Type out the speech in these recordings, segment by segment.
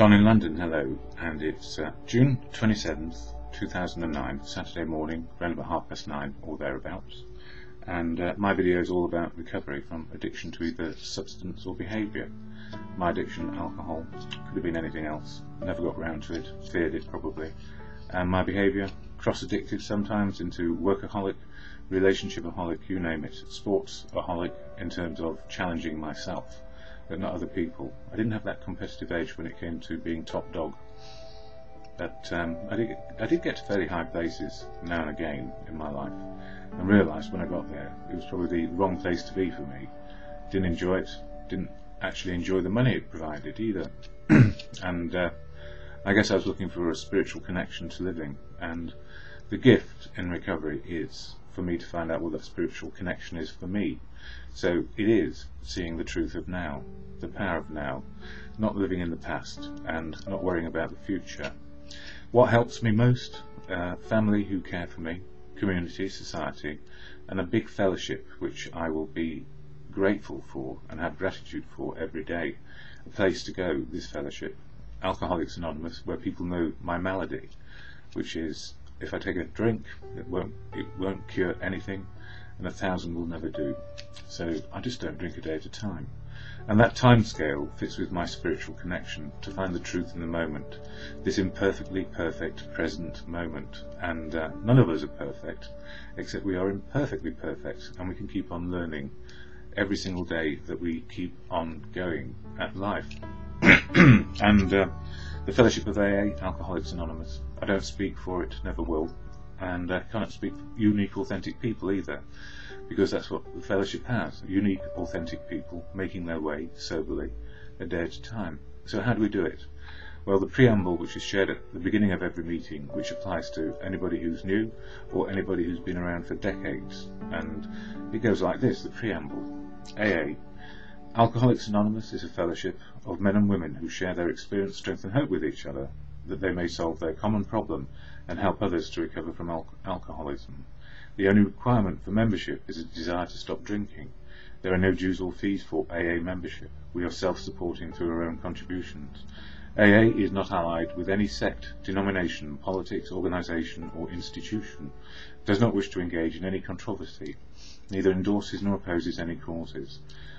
Don in London, hello, and it's June 27th, 2009, Saturday morning, around about 9:30 or thereabouts, and my video is all about recovery from addiction to either substance or behaviour. My addiction, alcohol, could have been anything else, never got round to it, feared it probably, and my behaviour, cross-addicted sometimes into workaholic, relationshipaholic, you name it, sportsaholic in terms of challenging myself, but not other people. I didn't have that competitive edge when it came to being top dog, but I did get to fairly high places now and again in my life, and realised when I got there it was probably the wrong place to be for me. Didn't enjoy it, didn't actually enjoy the money it provided either, and I guess I was looking for a spiritual connection to living, and the gift in recovery is for me to find out what that spiritual connection is for me. So it is seeing the truth of now, the power of now, not living in the past and not worrying about the future. What helps me most? Family who care for me, community, society, and a big fellowship which I will be grateful for and have gratitude for every day. A place to go, this fellowship, Alcoholics Anonymous, where people know my malady, which is if I take a drink, it won't cure anything, and 1,000 will never do. So I just don't drink a day at a time. And that time scale fits with my spiritual connection to find the truth in the moment, this imperfectly perfect present moment. And none of us are perfect, except we are imperfectly perfect, and we can keep on learning every single day that we keep on going at life. And the Fellowship of AA, Alcoholics Anonymous, I don't speak for it, never will, and I cannot speak for unique, authentic people either, because that's what the fellowship has, unique, authentic people making their way soberly a day at a time. So how do we do it? Well, the preamble, which is shared at the beginning of every meeting, which applies to anybody who's new or anybody who's been around for decades, and it goes like this, the preamble. AA. Alcoholics Anonymous is a fellowship of men and women who share their experience, strength and hope with each other, that they may solve their common problem and help others to recover from alcoholism. The only requirement for membership is a desire to stop drinking. There are no dues or fees for AA membership. We are self-supporting through our own contributions. AA is not allied with any sect, denomination, politics, organisation or institution, does not wish to engage in any controversy, neither endorses nor opposes any causes.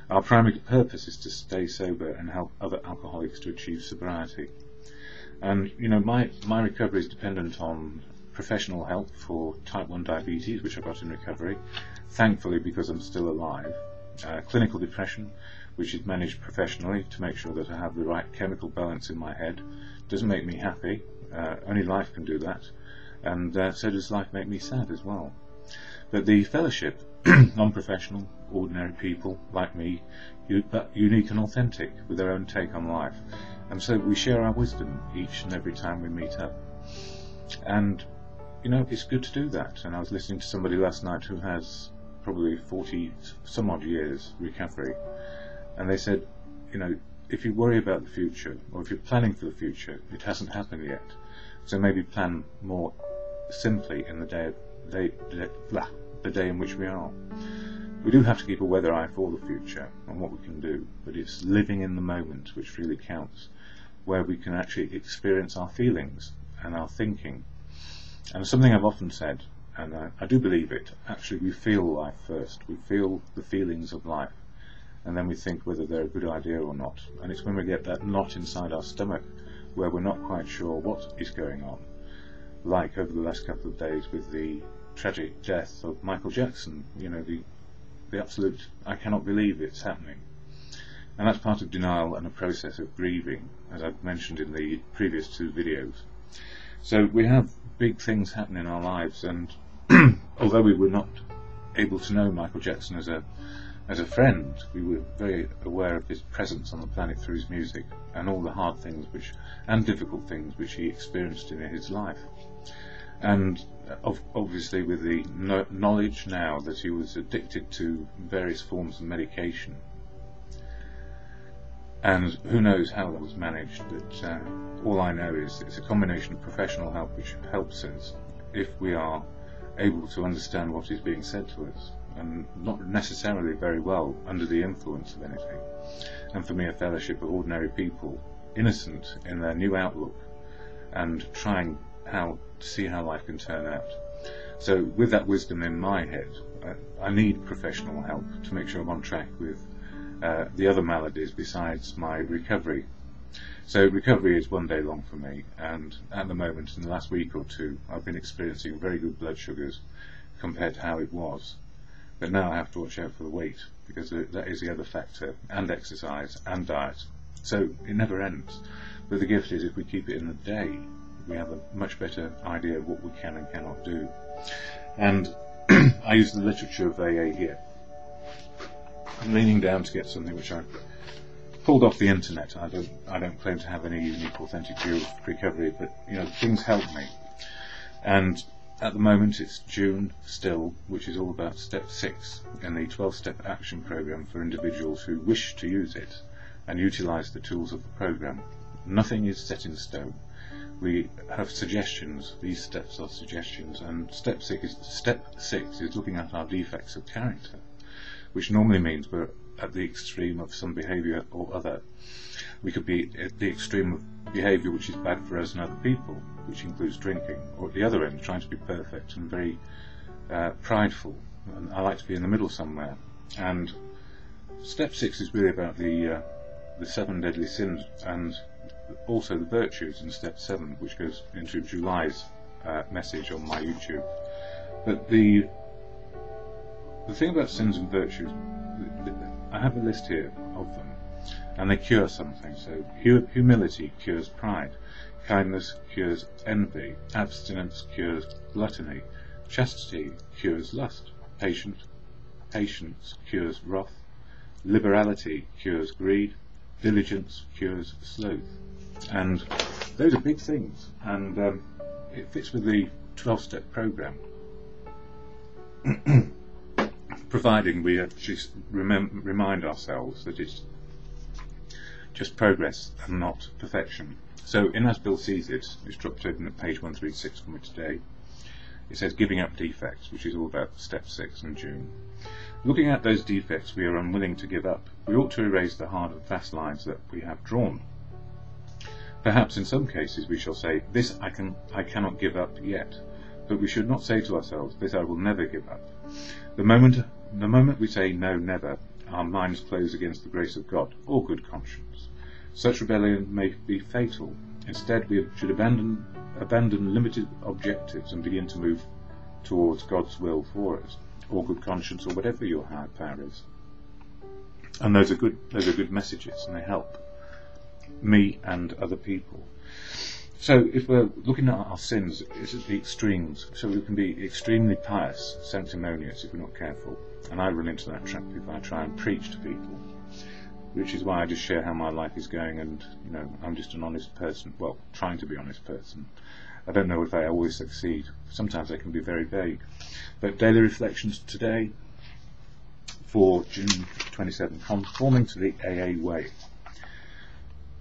Our primary purpose is to stay sober and help other alcoholics to achieve sobriety. And you know, my recovery is dependent on professional help for type 1 diabetes, which I got in recovery, thankfully because I'm still alive, clinical depression, which is managed professionally to make sure that I have the right chemical balance in my head. Doesn't make me happy, only life can do that, and so does life make me sad as well. But the fellowship, non-professional, ordinary people like me, but unique and authentic with their own take on life, and so we share our wisdom each and every time we meet up. And you know, it's good to do that. And I was listening to somebody last night who has probably 40 some odd years recovery, and they said, you know, if you worry about the future, or if you're planning for the future, it hasn't happened yet, so maybe plan more simply in the day in which we are. We do have to keep a weather eye for the future and what we can do, but it's living in the moment which really counts, where we can actually experience our feelings and our thinking. And something I've often said, and I do believe it, actually we feel life first. We feel the feelings of life, and then we think whether they're a good idea or not. And it's when we get that knot inside our stomach where we're not quite sure what is going on, like over the last couple of days with the tragic death of Michael Jackson, you know, the absolute, I cannot believe it's happening. And that's part of denial and a process of grieving, as I've mentioned in the previous two videos. So we have big things happen in our lives, and although we were not able to know Michael Jackson as a friend, we were very aware of his presence on the planet through his music and all the hard things and difficult things which he experienced in his life. And obviously with the knowledge now that he was addicted to various forms of medication, and who knows how that was managed, but all I know is it's a combination of professional help which helps us if we are able to understand what is being said to us, and not necessarily very well under the influence of anything. And for me, a fellowship of ordinary people innocent in their new outlook and trying to see how life can turn out. So with that wisdom in my head, I need professional help to make sure I'm on track with the other maladies besides my recovery. So recovery is one day long for me, and at the moment, in the last week or two, I've been experiencing very good blood sugars compared to how it was. But now I have to watch out for the weight, because that is the other factor, and exercise and diet. So it never ends. But the gift is, if we keep it in a day, we have a much better idea of what we can and cannot do. And I use the literature of AA here. I'm leaning down to get something which I pulled off the internet. I don't claim to have any unique, authentic view of recovery, but things help me. And at the moment it's June still, which is all about step 6 in the 12-step action program for individuals who wish to use it and utilise the tools of the program. Nothing is set in stone. We have suggestions. These steps are suggestions, and step 6 is looking at our defects of character, which normally means we're at the extreme of some behaviour or other. We could be at the extreme of behaviour which is bad for us and other people, which includes drinking, or at the other end, trying to be perfect and very prideful. And I like to be in the middle somewhere. And step 6 is really about the 7 deadly sins, and also the virtues in step 7, which goes into July's message on my YouTube. But the thing about sins and virtues, I have a list here of them, and they cure something. So humility cures pride, kindness cures envy, abstinence cures gluttony, chastity cures lust, patience cures wrath, liberality cures greed, diligence cures sloth. And those are big things, and it fits with the 12-step program. Providing we actually remind ourselves that it's just progress and not perfection. So in As Bill Sees It, it's dropped open at page 136 for me today. It says giving up defects, which is all about step 6 in June. Looking at those defects we are unwilling to give up, we ought to erase the hard and fast lines that we have drawn. Perhaps in some cases we shall say, this I cannot give up yet, but we should not say to ourselves, this I will never give up. The moment we say no, never, our minds close against the grace of God or good conscience. Such rebellion may be fatal. Instead, we should abandon limited objectives and begin to move towards God's will for us, or good conscience, or whatever your higher power is. And those are good messages, and they help me and other people. So if we're looking at our sins, it's at the extremes. So we can be extremely pious, sanctimonious, if we're not careful. And I run into that trap if I try and preach to people, which is why I just share how my life is going, and I'm just an honest person, well, trying to be an honest person. I don't know if I always succeed. Sometimes they can be very vague. But daily reflections today for June 27, conforming to the AA way.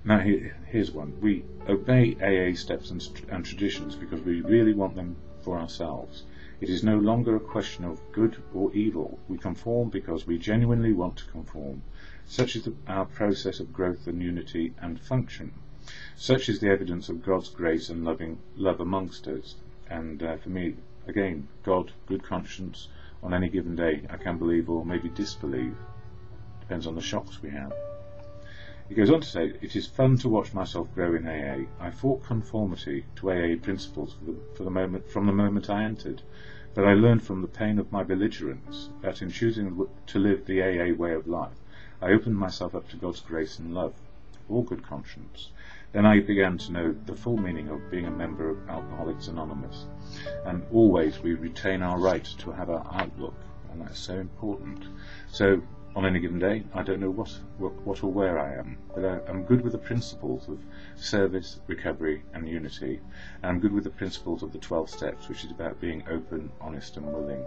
Now here's one. We obey AA steps and traditions because we really want them for ourselves. It is no longer a question of good or evil. We conform because we genuinely want to conform. Such is our process of growth and unity and function. Such is the evidence of God's grace and love amongst us. And for me, again, God, good conscience, on any given day, I can believe or maybe disbelieve. Depends on the shocks we have. He goes on to say, it is fun to watch myself grow in AA. I fought conformity to AA principles from the moment I entered, but I learned from the pain of my belligerence that in choosing to live the AA way of life, I opened myself up to God's grace and love, or good conscience. Then I began to know the full meaning of being a member of Alcoholics Anonymous, and always we retain our right to have our outlook, and that's so important. So on any given day, I don't know what or where I am, but I'm good with the principles of service, recovery and unity, and I'm good with the principles of the 12 steps, which is about being open, honest and willing.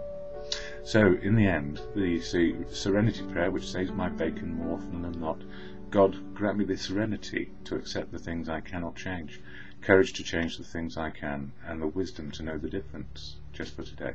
So in the end, the serenity prayer, which saves my bacon more often than not, God, grant me the serenity to accept the things I cannot change, courage to change the things I can, and the wisdom to know the difference, just for today.